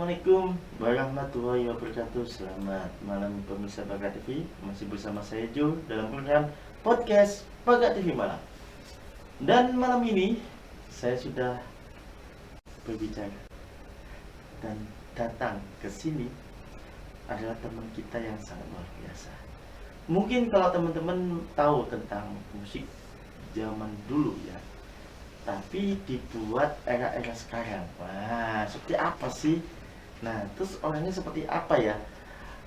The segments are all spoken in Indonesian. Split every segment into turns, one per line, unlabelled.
Assalamualaikum warahmatullahi wabarakatuh. Selamat malam pemirsa Bagat TV. Masih bersama saya Jo dalam program podcast Bagat TV Malam. Dan malam ini saya sudah berbicara dan datang ke sini adalah teman kita yang sangat luar biasa. Mungkin kalau teman-teman tahu tentang musik zaman dulu ya, tapi dibuat era-era sekarang. Wah, seperti apa sih? Nah, terus orangnya seperti apa ya?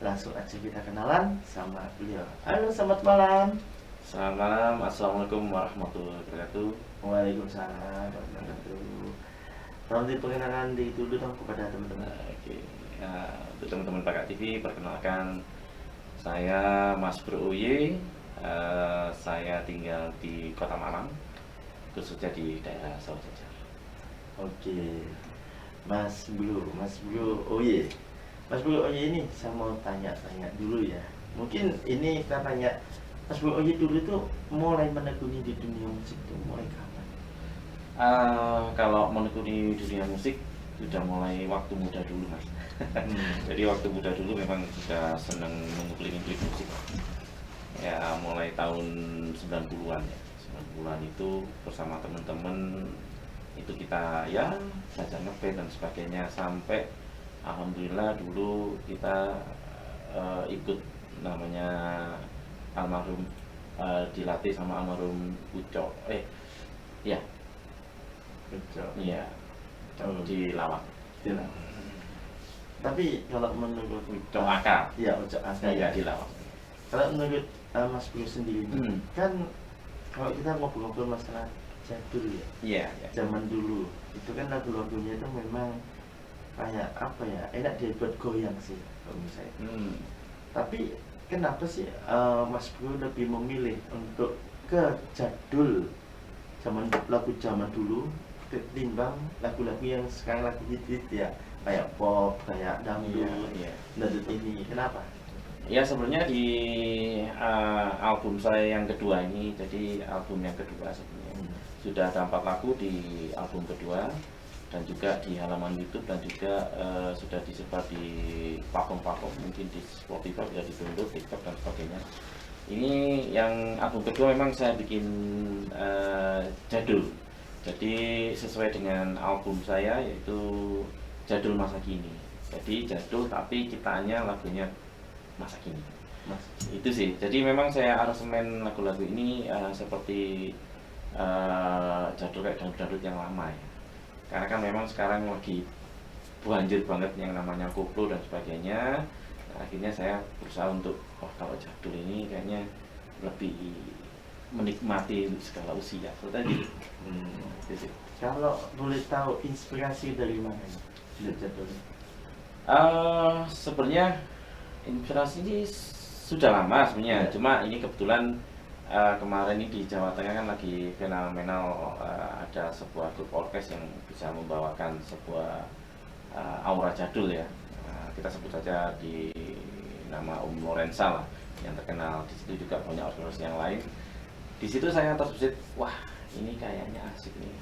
Langsung aja kita kenalan sama beliau. Halo, selamat malam.
Selamat malam, assalamualaikum warahmatullahi wabarakatuh.
Waalaikumsalam warahmatullahi wabarakatuh. Tolong diperkenalkan dulu dong kepada teman-teman.
Oke, untuk teman-teman Bagat TV, perkenalkan saya Mas Bro Uye. Saya tinggal di Kota Malang, khususnya di daerah Sawajajar.
Oke, Mas Bro Oye. Mas Bro Oye ini saya mau tanya-tanya dulu ya. Mungkin ini kita tanya, Mas Bro Oye dulu itu mulai menekuni di dunia musik itu mulai kapan?
Kalau menekuni dunia musik sudah mulai waktu muda dulu, Mas. Jadi waktu muda dulu memang sudah senang menguplik-uplik musik. Ya, mulai tahun 90-an ya. 90-an itu bersama teman-teman itu kita ya belajar ngeband dan sebagainya, sampai alhamdulillah dulu kita ikut namanya almarhum, dilatih sama almarhum Uco ya
Uco.
iya di Lawang.
Tapi kalau menurut
Uco Aka
ya Uco Aka
ya
ya.
di Lawang.
Kalau menurut Mas Bro sendiri kan kalau kita ngobrol-ngobrol masalah jadul ya,
Iya.
zaman dulu itu kan lagu-lagunya itu memang kayak apa ya, enak dibuat goyang sih kalau menurut saya. Tapi kenapa sih Mas Bro lebih memilih untuk ke jadul lagu zaman dulu ketimbang lagu-lagu yang sekarang lagi hit-hit ya, kayak pop, kayak dangdut,
Iya.
dangdut ini, kenapa?
Ya sebenarnya di album saya yang kedua ini, jadi album yang kedua sebenarnya sudah ada 4 lagu di album kedua, dan juga di halaman YouTube, dan juga sudah disebar di platform-platform, mungkin di Spotify bisa di-download, TikTok dan sebagainya. Ini yang album kedua memang saya bikin jadul, jadi sesuai dengan album saya, yaitu jadul masa kini. Jadi jadul tapi ciptaannya lagunya masa kini. Itu sih. Jadi memang saya aransemen lagu-lagu ini seperti jadul kayak dangdut yang lama ya. Karena kan memang sekarang lagi banjir banget yang namanya koplo dan sebagainya. Nah, akhirnya saya berusaha untuk kalau jadul ini kayaknya lebih menikmati segala usia. Seperti itu sih.
Kalau boleh tahu inspirasi dari mana ini jadulnya?
Sebenarnya inspirasi ini sudah lama sebenarnya, cuma ini kebetulan kemarin ini di Jawa Tengah kan lagi fenomenal, ada sebuah grup orkes yang bisa membawakan sebuah aura jadul ya. Kita sebut saja di nama Lorenza lah, yang terkenal. Di situ juga banyak orkes yang lain. Di situ saya terbesit, wah ini kayaknya asik nih.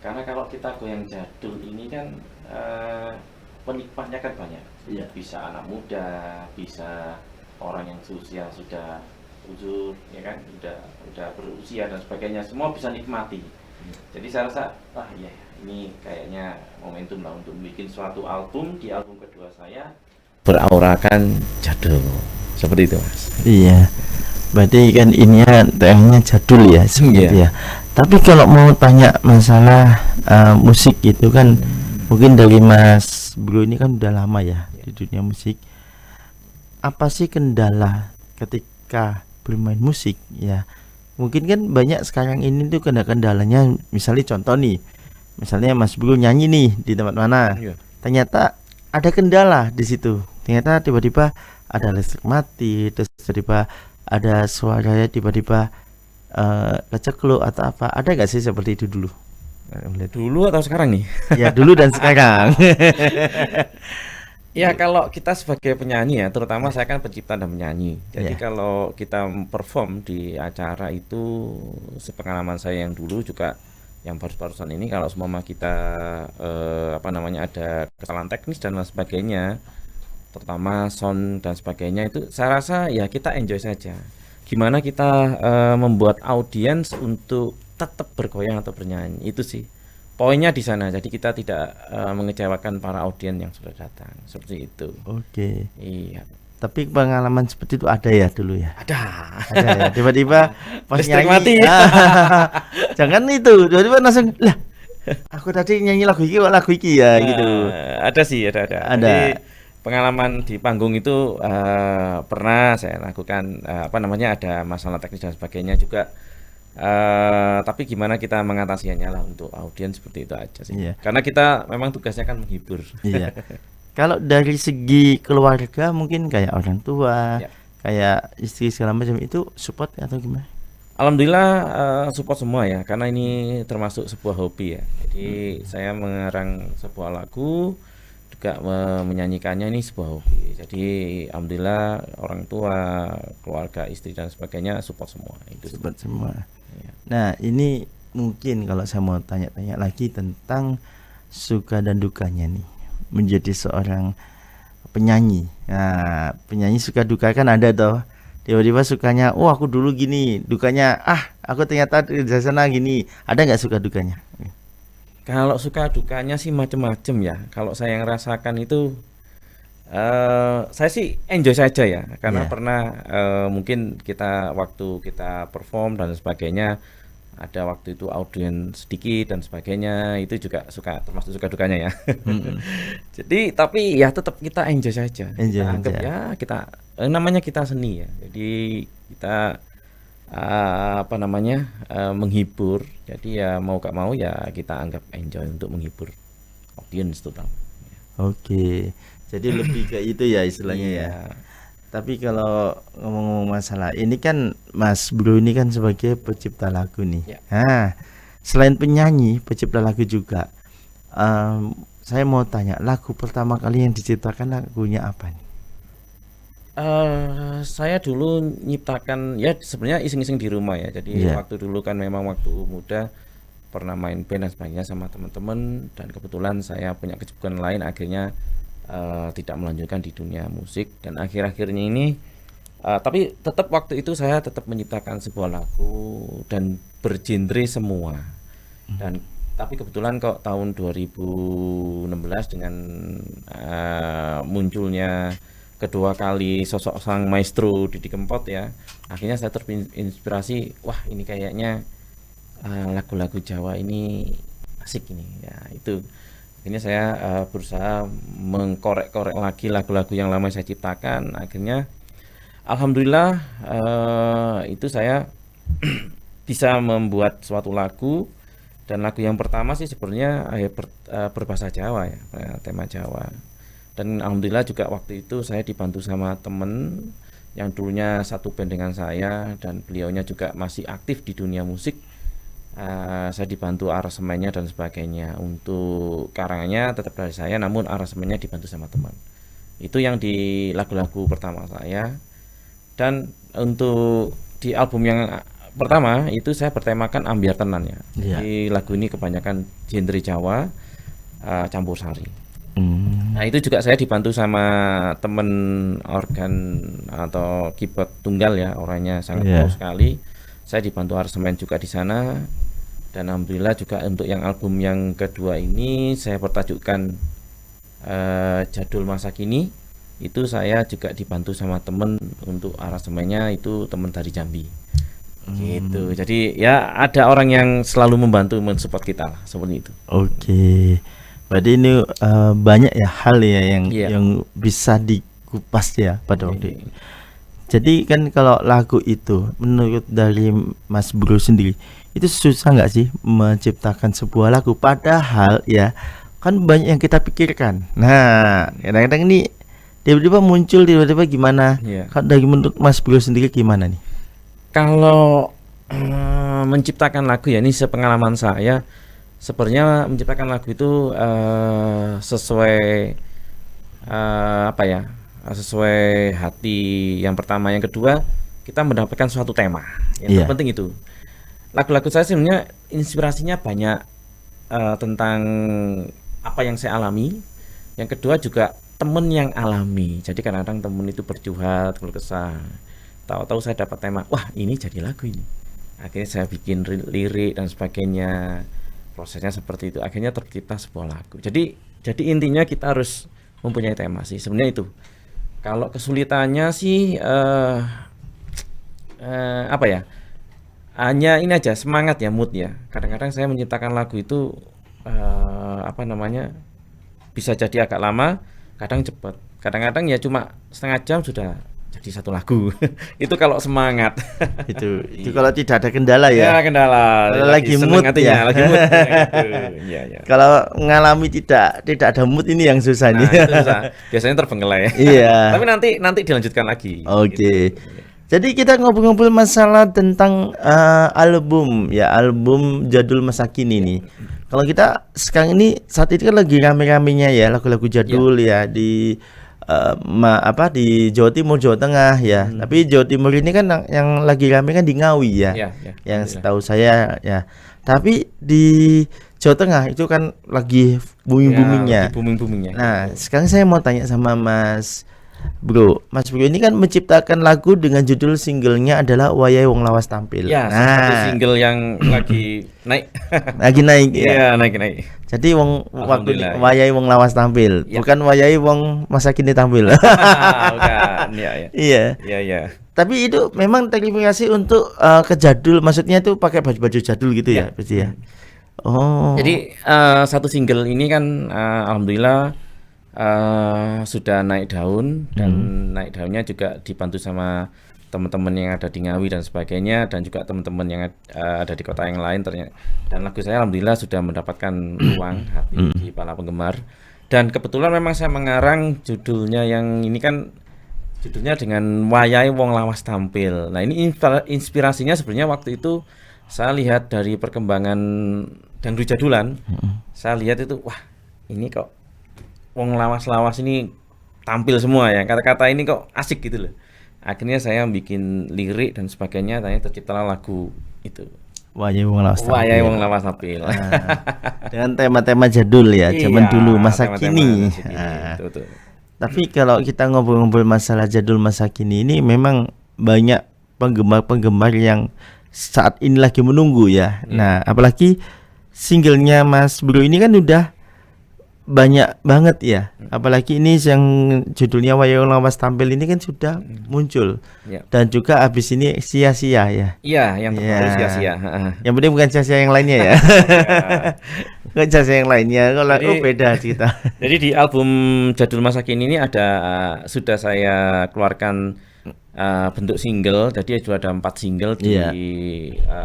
Karena kalau kita goyang jadul ini kan penikmatnya kan banyak.
Iya.
Bisa anak muda, bisa orang yang usia sudah uzur, ya kan, udah berusia dan sebagainya, semua bisa nikmati. Jadi saya rasa, wah iya, ini kayaknya momentum lah untuk bikin suatu album. Di album kedua saya beraurakan jadul, seperti itu, Mas.
Iya, berarti kan ini ya temanya jadul ya sebenarnya. Tapi kalau mau tanya masalah musik itu kan mungkin dari Mas Bro ini kan udah lama ya di dunia musik. Apa sih kendala ketika bermain musik ya? Mungkin kan banyak sekarang ini tuh kendalanya, misalnya contoh nih, misalnya Mas Bro nyanyi nih di tempat mana, ternyata ada kendala di situ. Ternyata tiba-tiba ada listrik mati, terus tiba-tiba ada suaranya tiba-tiba kecekluk atau apa. Ada nggak sih seperti itu dulu?
Dulu atau sekarang nih?
Ya dulu dan sekarang.
Ya kalau kita sebagai penyanyi ya, terutama saya kan pencipta dan penyanyi. Jadi kalau kita perform di acara itu, sepengalaman saya yang dulu juga yang barusan ini kalau semua kita ada kesalahan teknis dan lain sebagainya, terutama sound dan sebagainya, itu saya rasa ya kita enjoy saja. Gimana kita membuat audiens untuk tetap bergoyang atau bernyanyi, itu sih poinnya di sana. Jadi kita tidak mengecewakan para audiens yang sudah datang, seperti itu.
Oke.
Iya.
Tapi pengalaman seperti itu ada ya dulu ya?
Ada
ya. Tiba-tiba pas
listrik
nyanyi,
mati.
Jangan itu, tiba-tiba langsung lah. Aku tadi nyanyi lagu iki kok lagu iki ya gitu.
Ada sih, ada. Jadi pengalaman di panggung itu pernah saya lakukan ada masalah teknis dan sebagainya juga. Tapi gimana kita mengatasinya lah untuk audiens, seperti itu aja sih.
Iya.
Karena kita memang tugasnya kan menghibur.
Iya. Kalau dari segi keluarga mungkin kayak orang tua,
Ya.
kayak istri segala macam itu support atau gimana?
Alhamdulillah support semua ya, karena ini termasuk sebuah hobi ya. Jadi saya mengarang sebuah lagu, juga menyanyikannya, ini sebuah hobi. Jadi alhamdulillah orang tua, keluarga, istri dan sebagainya support semua. Itu
Support semua.
Ya.
Nah, ini mungkin kalau saya mau tanya-tanya lagi tentang suka dan dukanya nih menjadi seorang penyanyi. Nah, penyanyi suka duka kan ada toh. Tiba-tiba sukanya, oh aku dulu gini, dukanya, aku ternyata di sana gini. Ada nggak suka dukanya?
Kalau suka dukanya sih macem-macem ya. Kalau saya yang rasakan itu, saya sih enjoy saja ya. Karena
Yeah.
pernah mungkin waktu kita perform dan sebagainya, ada waktu itu audiens sedikit dan sebagainya, itu juga termasuk suka dukanya ya. Jadi tapi ya tetap kita enjoy saja.
Enjoy
Kita anggap
aja.
ya kita namanya kita seni ya. Jadi kita menghibur. Jadi ya mau gak mau ya kita anggap enjoy untuk menghibur audiens terutama.
Oke. Jadi lebih ke itu ya istilahnya ya.
Iya.
Tapi kalau ngomong-ngomong masalah ini kan Mas Bro ini kan sebagai pencipta lagu nih.
Ya.
Nah, selain penyanyi, pencipta lagu juga. Saya mau tanya, lagu pertama kali yang diciptakan lagunya apa nih?
Saya dulu nyiptakan ya sebenarnya iseng-iseng di rumah ya. Jadi
Iya.
waktu dulu kan memang waktu muda pernah main band dan sebagainya sama teman-teman, dan kebetulan saya punya kesibukan lain, akhirnya tidak melanjutkan di dunia musik, dan akhir-akhirnya ini tapi tetap waktu itu saya tetap menciptakan sebuah lagu dan bergenre semua. Dan tapi kebetulan kok tahun 2016 dengan munculnya kedua kali sosok sang maestro Didi Kempot ya, akhirnya saya terinspirasi, wah ini kayaknya lagu-lagu Jawa ini asik ini ya. Itu akhirnya saya berusaha mengkorek-korek lagi lagu-lagu yang lama saya ciptakan. Akhirnya alhamdulillah itu saya bisa membuat suatu lagu, dan lagu yang pertama sih sebenarnya berbahasa Jawa ya, tema Jawa. Dan alhamdulillah juga waktu itu saya dibantu sama temen yang dulunya satu band dengan saya, dan beliaunya juga masih aktif di dunia musik. Saya dibantu aransemennya dan sebagainya. Untuk karangannya tetap dari saya, namun aransemennya dibantu sama teman. Itu yang di lagu-lagu pertama saya. Dan untuk di album yang pertama itu saya bertemakan ambiar tenan ya.
Iya.
Jadi lagu ini kebanyakan genre Jawa campur sari. Nah itu juga saya dibantu sama temen organ atau keyboard tunggal ya, orangnya sangat
Iya.
pro sekali. Saya dibantu aransemen juga di sana, dan alhamdulillah juga untuk yang album yang kedua ini saya bertajukkan Jadul Masa Kini. Itu saya juga dibantu sama temen untuk aransemennya, itu temen dari Jambi. Gitu. Jadi ya ada orang yang selalu membantu mensupport kita lah, seperti itu.
Oke. Berarti ini banyak ya hal ya
Iya.
yang bisa dikupas ya pada waktu
Iya.
itu. Jadi kan kalau lagu itu menurut dari Mas Bro sendiri itu susah nggak sih menciptakan sebuah lagu, padahal ya kan banyak yang kita pikirkan. Nah, kadang-kadang ini tiba-tiba muncul, tiba-tiba gimana?
Iya.
Kalau dari menurut Mas Bro sendiri gimana nih?
Kalau menciptakan lagu ya, ini sepengalaman saya, sebenarnya menciptakan lagu itu sesuai sesuai hati yang pertama, yang kedua kita mendapatkan suatu tema yang
Iya.
terpenting itu. lagu-lagu saya sebenarnya inspirasinya banyak tentang apa yang saya alami. Yang kedua juga temen yang alami. Jadi kadang-kadang temen itu bercurhat, keluh kesah. Tahu-tahu saya dapat tema, wah ini jadi lagu ini. Akhirnya saya bikin lirik dan sebagainya. Prosesnya seperti itu. Akhirnya tercipta sebuah lagu. Jadi intinya kita harus mempunyai tema sih. Sebenarnya itu. Kalau kesulitannya sih apa ya? Hanya ini aja semangat ya, mood ya. Kadang-kadang saya menciptakan lagu itu bisa jadi agak lama, kadang cepat. Kadang-kadang ya cuma setengah jam sudah jadi satu lagu. Itu kalau semangat.
Itu kalau tidak ada kendala ya.
Ya kendala.
Kalau lagi mood
hatinya,
ya.
lagi mood. Iya, iya.
Kalau ngalami tidak ada mood ini yang susah
Nah,
nih.
itu susah. Biasanya terbengkelai.
Iya.
Tapi nanti dilanjutkan lagi.
Oke. Jadi kita ngobrol-ngobrol masalah tentang album jadul masa kini nih. Kalau kita sekarang ini saat ini kan lagi rame-ramenya ya lagu-lagu jadul ya di di Jawa Timur, Jawa Tengah ya. Tapi Jawa Timur ini kan yang lagi rame kan di Ngawi ya. Yang setahu saya ya. Tapi di Jawa Tengah itu kan lagi booming-boomingnya. Nah, sekarang saya mau tanya sama Mas Bro ini kan menciptakan lagu dengan judul singlenya adalah Wayahe Wong Lawas Tampil.
Ya, satu single yang lagi naik.
Lagi naik ya.
Iya, naik.
Jadi waktu Wayahe Wong Lawas Tampil,
ya.
Bukan Wayahe Wong Masa Kini Tampil.
Bukan, iya. Iya.
Tapi itu memang terimigrasi untuk ke jadul, maksudnya itu pakai baju-baju jadul gitu ya, pasti ya. Oh.
Jadi satu single ini kan alhamdulillah sudah naik daun dan naik daunnya juga dibantu sama teman-teman yang ada di Ngawi dan sebagainya dan juga teman-teman yang ada di kota yang lain ternyata. Dan lagu saya alhamdulillah sudah mendapatkan ruang hati di para penggemar. Dan kebetulan memang saya mengarang judulnya yang ini kan judulnya dengan Wayahe Wong Lawas Tampil. Nah, ini inspirasinya sebenarnya waktu itu saya lihat dari perkembangan dangdut jadulan. Saya lihat itu wah, ini kok wong lawas-lawas ini tampil semua ya. Kata-kata ini kok asik gitu loh. Akhirnya saya bikin lirik dan sebagainya, tanya terciptalah lagu itu.
Wayahe Wong Lawas Tampil.
Wayahe Wong Lawas Tampil.
Dengan tema-tema jadul ya, zaman dulu, masa kini.
Betul.
Tapi kalau kita ngobrol-ngobrol masalah jadul masa kini ini memang banyak penggemar-penggemar yang saat ini lagi menunggu ya. Nah, apalagi singlenya Mas Bro ini kan udah banyak banget ya, apalagi ini yang judulnya Wayahe Wong Lawas Tampil ini kan sudah muncul dan juga habis ini sia-sia ya.
Iya, yang terbaru sia-sia.
Yang penting bukan sia-sia yang lainnya ya. Bukan sia-sia yang lainnya, kalau beda kita.
Jadi di album Jadul Masa Kini ini ada sudah saya keluarkan bentuk single, jadi sudah ada 4 single di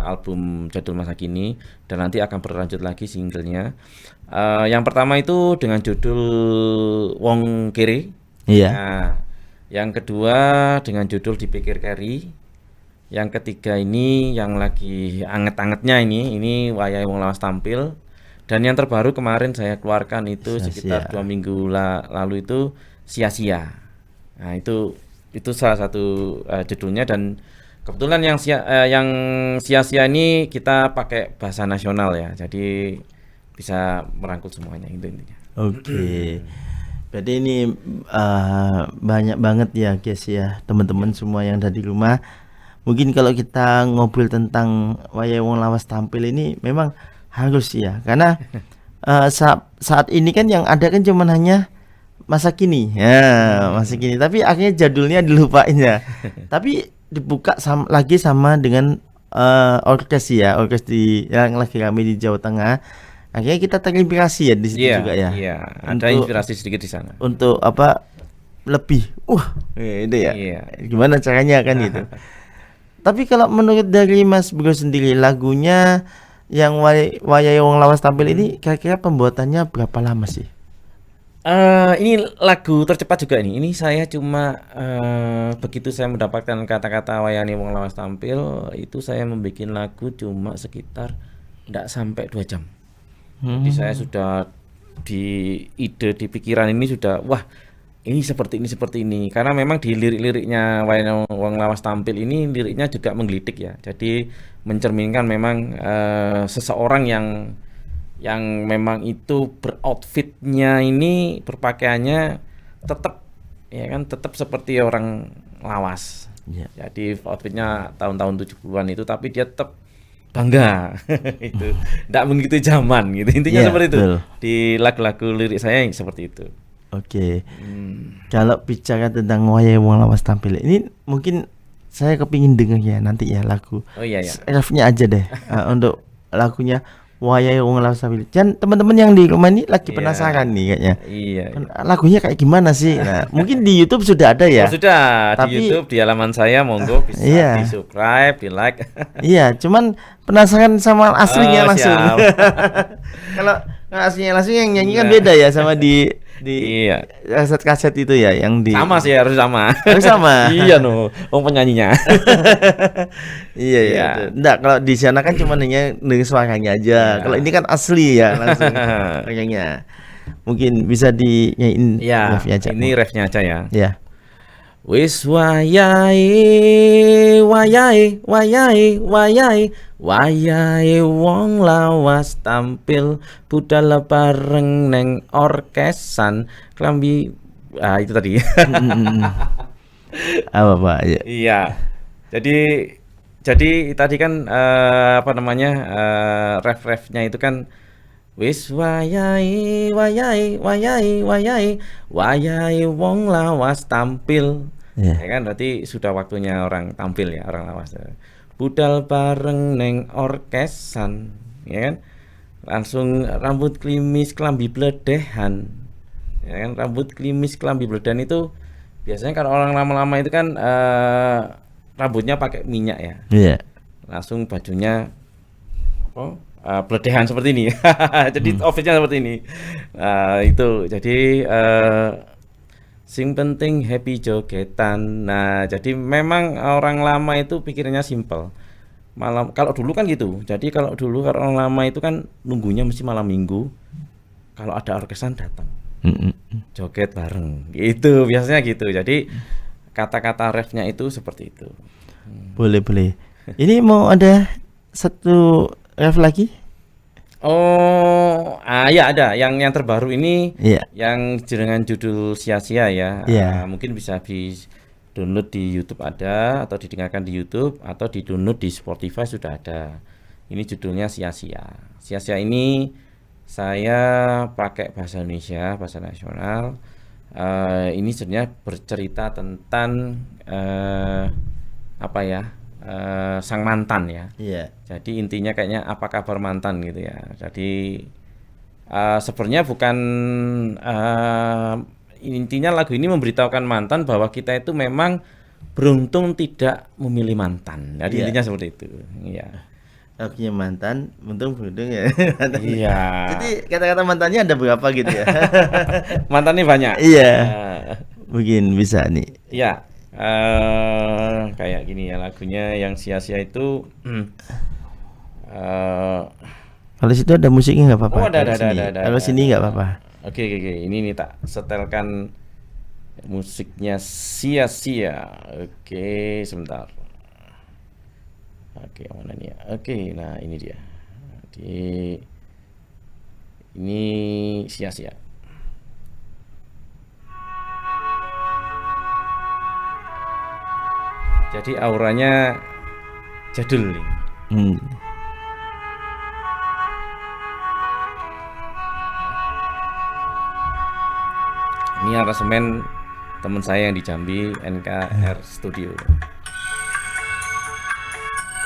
album Jadul Masa Kini dan nanti akan berlanjut lagi singlenya. Yang pertama itu dengan judul Wong Kere.
Iya.
Nah, yang kedua dengan judul Dipikir Keri. Yang ketiga ini yang lagi anget-angetnya ini Wayahe Wong Lawas Tampil. Dan yang terbaru kemarin saya keluarkan itu sekitar 2 minggu lalu itu Sia-sia. Nah, itu salah satu judulnya dan kebetulan yang sia-sia ini kita pakai bahasa nasional ya. Jadi bisa merangkul semuanya itu intinya.
Oke. Berarti ini banyak banget ya guys ya, teman-teman semua yang ada di rumah. Mungkin kalau kita ngobrol tentang Wayahe Wong Lawas Tampil ini memang harus ya, karena saat ini kan yang ada kan cuman hanya masa kini. Ya, masa kini. Tapi akhirnya jadulnya dilupain ya. Tapi dibuka lagi sama dengan orkes yang lagi kami di Jawa Tengah. Akhirnya kita terinspirasi ya di situ juga ya.
Iya, ada inspirasi sedikit di sana.
Untuk lebih itu ya.
Iya.
Gimana caranya kan gitu. Tapi kalau menurut dari Mas Bro sendiri, lagunya yang Wayahe Wong Lawas Tampil ini kira-kira pembuatannya berapa lama sih?
Ini lagu tercepat juga ini. Ini saya cuma begitu saya mendapatkan kata-kata Wayahe Wong Lawas Tampil itu saya membuat lagu cuma sekitar tidak sampai 2 jam. Jadi saya sudah di pikiran ini sudah ini seperti ini karena memang di lirik-liriknya Wayang Wong Lawas Tampil ini liriknya juga menggelitik ya, jadi mencerminkan memang seseorang yang memang itu beroutfitnya ini berpakaiannya tetap ya kan tetap seperti orang lawas.
Ya.
Jadi outfitnya tahun-tahun 70-an itu tapi dia tetap bangga itu enggak begitu zaman gitu intinya
Ya,
seperti itu.
betul.
Di lagu-lagu lirik saya yang seperti itu.
Oke. Kalau bicara tentang Wayang Wong Lawas Tampil ini mungkin saya kepingin dengar ya nanti ya lagu.
Oh iya ya.
Refnya aja deh untuk lagunya Wayang Wong Lawas Tampil. Dan teman-teman yang di rumah ini lagi
Iya.
penasaran nih kayaknya.
Iya.
Lagunya kayak gimana sih? Nah, mungkin di YouTube sudah ada ya.
Oh, sudah
Tapi-
di YouTube di halaman saya monggo bisa
Iya.
di-subscribe, di-like.
Iya, cuman penasaran sama aslinya
Oh,
langsung.
siap.
Kalau aslinya langsung yang nyanyi kan
Iya.
beda ya sama di
Iya.
kaset-kaset itu ya yang di
Sama sih harus sama.
Harus sama.
Iya no, penyanyinya.
Iya iya.
Iya.
Betul. Nggak, kalau di sana kan cuma hanya dengan suaranya aja.
Iya.
Kalau ini kan asli ya langsung kayaknya. Mungkin bisa dinyanyiin
Iya,
refnya aja.
ini refnya aja ya.
Ya.
Wis wayahe wong lawas tampil budal bareng neng orkesan klambi itu tadi.
Apa Pak? Ya.
Iya. Jadi tadi kan apa namanya ref-refnya itu kan wis wayahe wong lawas tampil.
Ya.
Ya kan berarti sudah waktunya orang tampil ya, orang lawas. Budal bareng neng orkesan, ya kan? Langsung rambut klimis klambi bledehan. Ya kan rambut klimis klambi bledehan itu biasanya kalau orang lama-lama itu kan rambutnya pakai minyak ya.
Iya.
Langsung bajunya apa? Bledehan seperti ini. Jadi outfitnya seperti ini. Itu jadi sing penting happy jogetan. Nah, jadi memang orang lama itu pikirnya simpel. Malam kalau dulu kan gitu. Jadi kalau dulu kalau orang lama itu kan nunggunya mesti malam minggu. Kalau ada orkesan datang. Joget bareng. Gitu biasanya gitu. Jadi kata-kata refnya itu seperti itu.
Boleh. Ini mau ada satu ref lagi?
Oh, ya ada. Yang terbaru ini
Iya.
yang dengan judul Sia-sia ya.
Iya.
Mungkin bisa di download di YouTube ada atau didengarkan di YouTube atau di download di Spotify sudah ada. Ini judulnya Sia-sia. Sia-sia ini saya pakai bahasa Indonesia, bahasa nasional. Ini sebenarnya bercerita tentang apa ya? Sang mantan ya.
Iya.
Jadi intinya kayaknya apa kabar mantan gitu ya. Jadi sebenarnya bukan intinya lagu ini memberitahukan mantan bahwa kita itu memang beruntung tidak memilih mantan. Jadi
Iya.
intinya seperti itu. Iya.
Lagunya mantan, untung beruntung ya. Mantan.
Iya.
Jadi kata-kata mantannya ada berapa gitu ya?
Mantannya banyak.
Iya.
Eh,
Mungkin bisa nih.
Iya. Kayak gini ya lagunya yang sia-sia itu.
Kalau situ ada musiknya nggak apa-apa.
Oh, ada.
Kalau sini nggak apa-apa.
Oke. Ini nih tak setelkan musiknya sia-sia. Oke, sebentar. Oke, mana nih ya? Oke, nah ini dia. Ini sia-sia. Jadi auranya jadul nih.
Hmm.
Ini aransemen teman saya yang di Jambi, NKR Studio.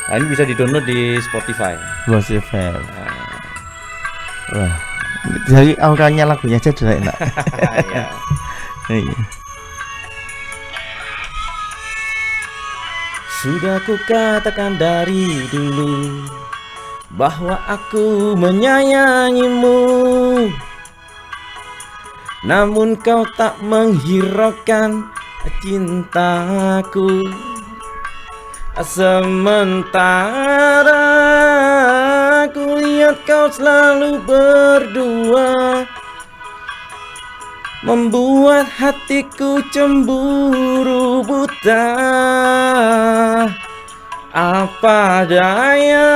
Nah, ini bisa di-download di Spotify.
Ghost FM. Wah. Jadi auranya lagunya aja udah enak.
Ya.
Iya.
Sudah ku katakan dari dulu bahwa aku menyayangimu, namun kau tak menghiraukan cintaku. Sementara ku lihat kau selalu berdua membuat hatiku cemburu buta. Apa daya,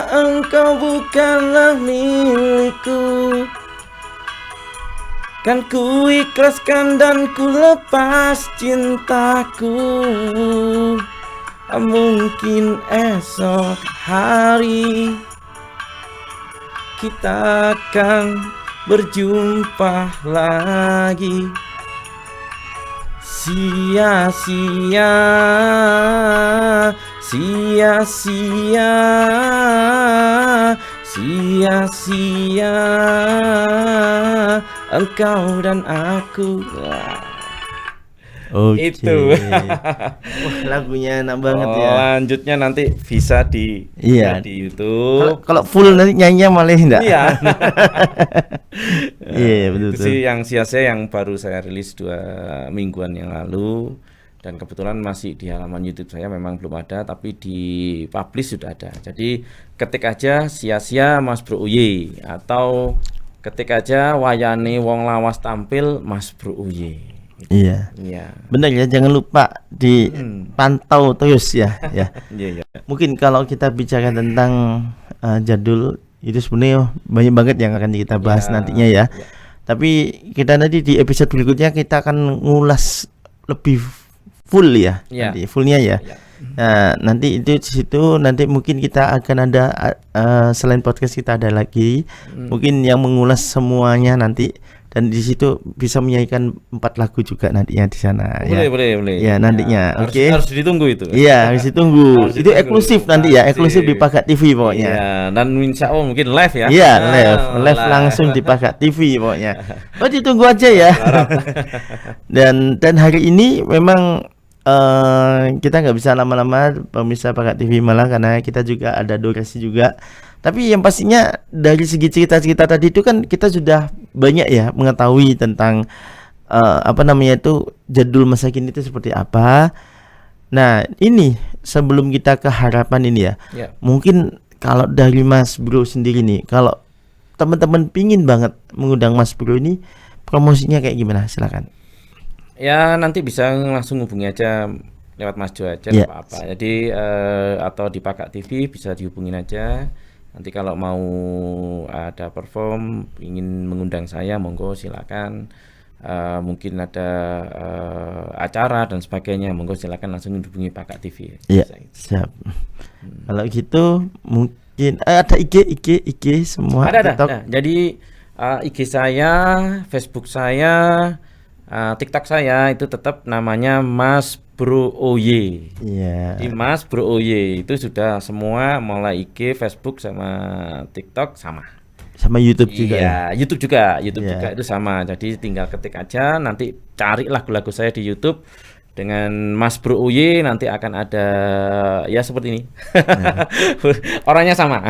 engkau bukanlah milikku. Kan ku ikhlaskan dan ku lepas cintaku. Mungkin esok hari kita akan berjumpa lagi. Sia-sia, sia-sia, sia-sia engkau dan aku.
Oke.
Itu.
Wah, lagunya enak banget ya.
Lanjutnya nanti bisa di
Iya.
di YouTube.
Kalau full nanti nyanyinya malah enggak.
Iya.
Iya, betul.
Itu sih yang sia-sia yang baru saya rilis 2 mingguan yang lalu, dan kebetulan masih di halaman YouTube saya, memang belum ada, tapi di publish sudah ada. Jadi ketik aja sia-sia Mas Bro Uye, atau ketik aja wayane wong lawas tampil Mas Bro Uye.
Iya.
Iya.
Benar ya, jangan lupa dipantau terus ya. Ya.
Iya, iya.
Mungkin kalau kita bicara tentang jadul itu sebenarnya banyak banget yang akan kita bahas
Ya,
nantinya ya.
ya.
Tapi kita nanti di episode berikutnya kita akan ngulas lebih full ya.
Ya.
Nanti fullnya ya.
Ya.
Nah, nanti itu di situ nanti mungkin kita akan ada selain podcast kita ada lagi mungkin yang mengulas semuanya nanti, dan di situ bisa menyanyikan 4 lagu juga nantinya di sana ya.
Boleh.
Ya, nantinya.
Harus-
Oke.
Harus ditunggu itu.
Iya, harus ditunggu.
Harus
Itu
ditunggu.
eksklusif nanti ya, eksklusif di Pagat TV pokoknya.
Iya, dan insya Allah mungkin live ya.
Iya,
Ah,
live langsung di Pagat TV pokoknya. Oh, ditunggu aja ya. Dan hari ini memang kita nggak bisa lama-lama pemirsa Pagat TV malah, karena kita juga ada durasi juga. Tapi yang pastinya dari segi cerita-cerita tadi itu kan kita sudah banyak ya mengetahui tentang apa namanya itu jadul masa kini itu seperti apa. Nah, ini sebelum kita ke harapan ini ya.
Ya.
Mungkin kalau dari Mas Bro sendiri nih, kalau teman-teman pingin banget mengundang Mas Bro ini, promosinya kayak gimana? Silakan.
Ya, nanti bisa langsung hubungi aja lewat Mas Jo aja,
Iya.
nggak apa-apa. Jadi atau di Pagat TV bisa dihubungin aja. Nanti kalau mau ada perform, ingin mengundang saya, monggo silakan. Mungkin ada acara dan sebagainya, monggo silakan langsung hubungi Pagat TV.
Iya,
Bisa gitu.
siap. Kalau gitu mungkin ada IG semua,
Ada.
TikTok.
Nah, jadi IG saya, Facebook saya, TikTok saya itu tetap namanya Mas Bro Oye.
Iya.
Di Mas Bro Oye itu sudah semua, mulai IG, Facebook sama TikTok sama.
Sama YouTube juga ya.
Iya, YouTube juga
Iya.
itu sama. Jadi tinggal ketik aja, nanti cari lagu-lagu saya di YouTube dengan Mas Bro Uye, nanti akan ada ya seperti ini. Orangnya sama.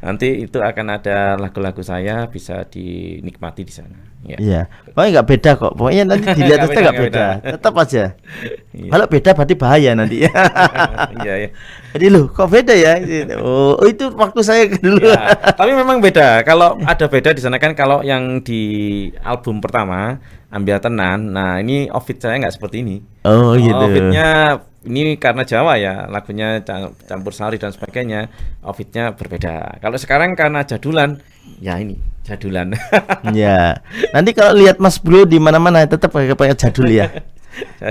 Nanti itu akan ada lagu-lagu saya, bisa dinikmati di sana. Ya.
Iya. Pokoknya nggak beda kok. Pokoknya nanti dilihat aja nggak beda. Tetap aja.
Iya.
Kalau beda berarti bahaya nanti.
Iya, ya.
Jadi loh, kok beda ya? Oh, itu waktu saya dulu.
Ya, tapi memang beda. Kalau ada beda di sana kan, kalau yang di album pertama Ambil Tenan, nah ini outfit saya nggak seperti ini.
Oh, gitu.
Outfitnya ini karena Jawa ya, lagunya campur sari dan sebagainya, outfitnya berbeda. Kalau sekarang karena jadulan, ya ini jadulan.
Ya. Nanti kalau lihat Mas Bro di mana-mana tetap pakai jadul ya.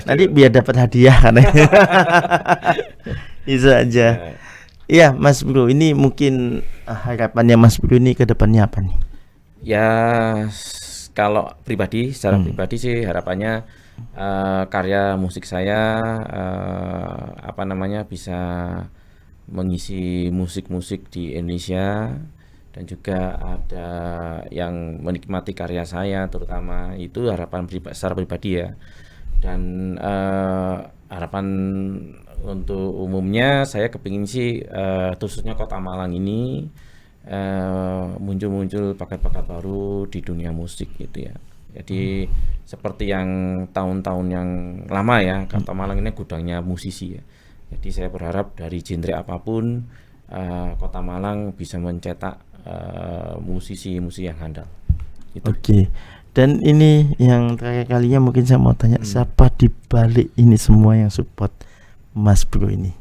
Nanti biar dapat hadiah kan. Bisa aja. Iya, Mas Bro, ini mungkin harapannya Mas Bro ini ke depannya apa nih?
Ya, kalau pribadi, secara pribadi sih harapannya karya musik saya bisa mengisi musik-musik di Indonesia, dan juga ada yang menikmati karya saya, terutama itu harapan secara pribadi ya. Dan harapan untuk umumnya saya kepingin sih khususnya Kota Malang ini muncul-muncul bakat-bakat baru di dunia musik gitu ya. Jadi seperti yang tahun-tahun yang lama ya, Kota Malang ini gudangnya musisi ya. Jadi saya berharap dari genre apapun Kota Malang bisa mencetak musisi-musisi yang handal. Gitu.
Oke. Dan ini yang terakhir kalinya mungkin saya mau tanya siapa di balik ini semua yang support Mas Bro ini?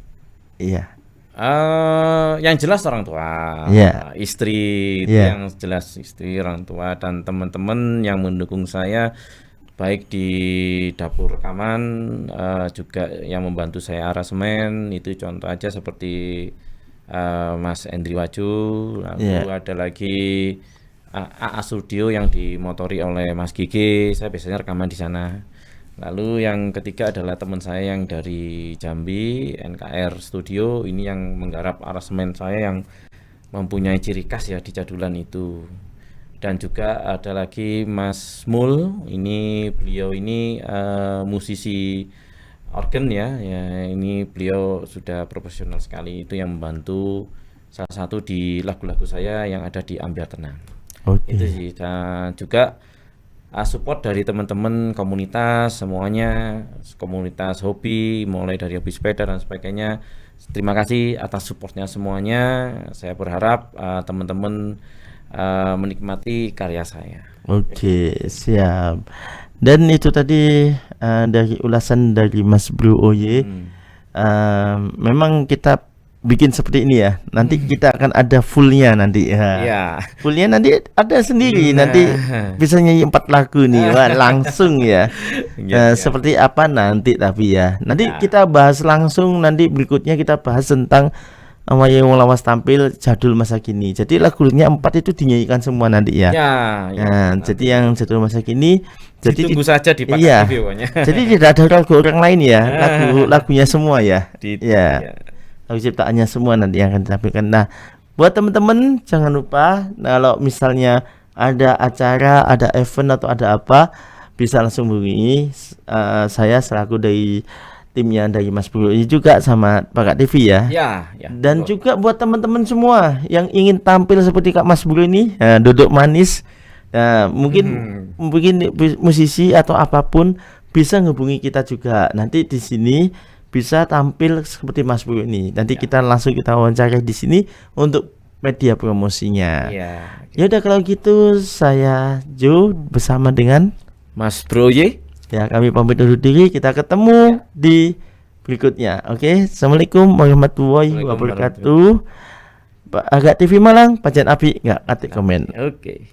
Iya.
Yang jelas orang tua,
Iya.
istri, itu
Iya.
yang jelas istri, orang tua dan teman-teman yang mendukung saya baik di dapur rekaman, juga yang membantu saya aransemen. Itu contoh aja seperti Mas Endri Waju, lalu
Iya.
ada lagi AA Studio yang dimotori oleh Mas Gigi, saya biasanya rekaman di sana. Lalu yang ketiga adalah teman saya yang dari Jambi, NKR Studio, ini yang menggarap aransemen saya yang mempunyai ciri khas ya di jadulan itu. Dan juga ada lagi Mas Mul, ini beliau ini musisi organ ya, ini beliau sudah profesional sekali, itu yang membantu salah satu di lagu-lagu saya yang ada di Ambiar Tenang.
Oke.
Itu sih, dan juga support dari teman-teman komunitas semuanya, komunitas hobi, mulai dari hobi sepeda dan sebagainya. Terima kasih atas supportnya semuanya. Saya berharap teman-teman menikmati karya saya.
Oke, siap. Dan itu tadi dari ulasan dari Mas Bro Oye. Memang kita bikin seperti ini ya. Nanti kita akan ada fullnya nanti ya.
Iya.
Fullnya nanti ada sendiri.
Nah.
Nanti bisa nyanyi 4 lagu nih. Wah, langsung ya.
Iya, iya.
Seperti apa nanti tapi ya. Nanti
Ya.
kita bahas langsung. Nanti berikutnya kita bahas tentang Wayang Lawas tampil jadul masa kini. Jadi lagunya 4 itu dinyanyikan semua nanti ya.
Ya, ya.
Nah, jadi yang jadul masa kini jadi
Ditunggu saja di Pak
iya.
TV pokoknya.
Jadi tidak ada lagu orang lain ya. Lagunya semua ya.
Ya.
Lagu ciptaannya semua nanti yang akan ditampilkan. Nah, buat teman-teman jangan lupa kalau misalnya ada acara, ada event atau ada apa, bisa langsung hubungi saya selaku dari timnya dari Mas Bro ini juga sama Pak TV ya.
Ya.
Dan
betul.
juga buat teman-teman semua yang ingin tampil seperti Kak Mas Bro ini, duduk manis, mungkin musisi atau apapun bisa menghubungi kita juga. Nanti di sini bisa tampil seperti Mas Bro ini. Nanti kita langsung kita wawancara di sini untuk media promosinya.
Iya.
Ya udah kalau gitu saya Joe bersama dengan
Mas Bro Ye.
ya kami pamit undur diri. Kita ketemu di berikutnya. Oke, Assalamualaikum warahmatullahi wabarakatuh. Agak TV Malang, Pajan Api nggak ketik komen.
Oke.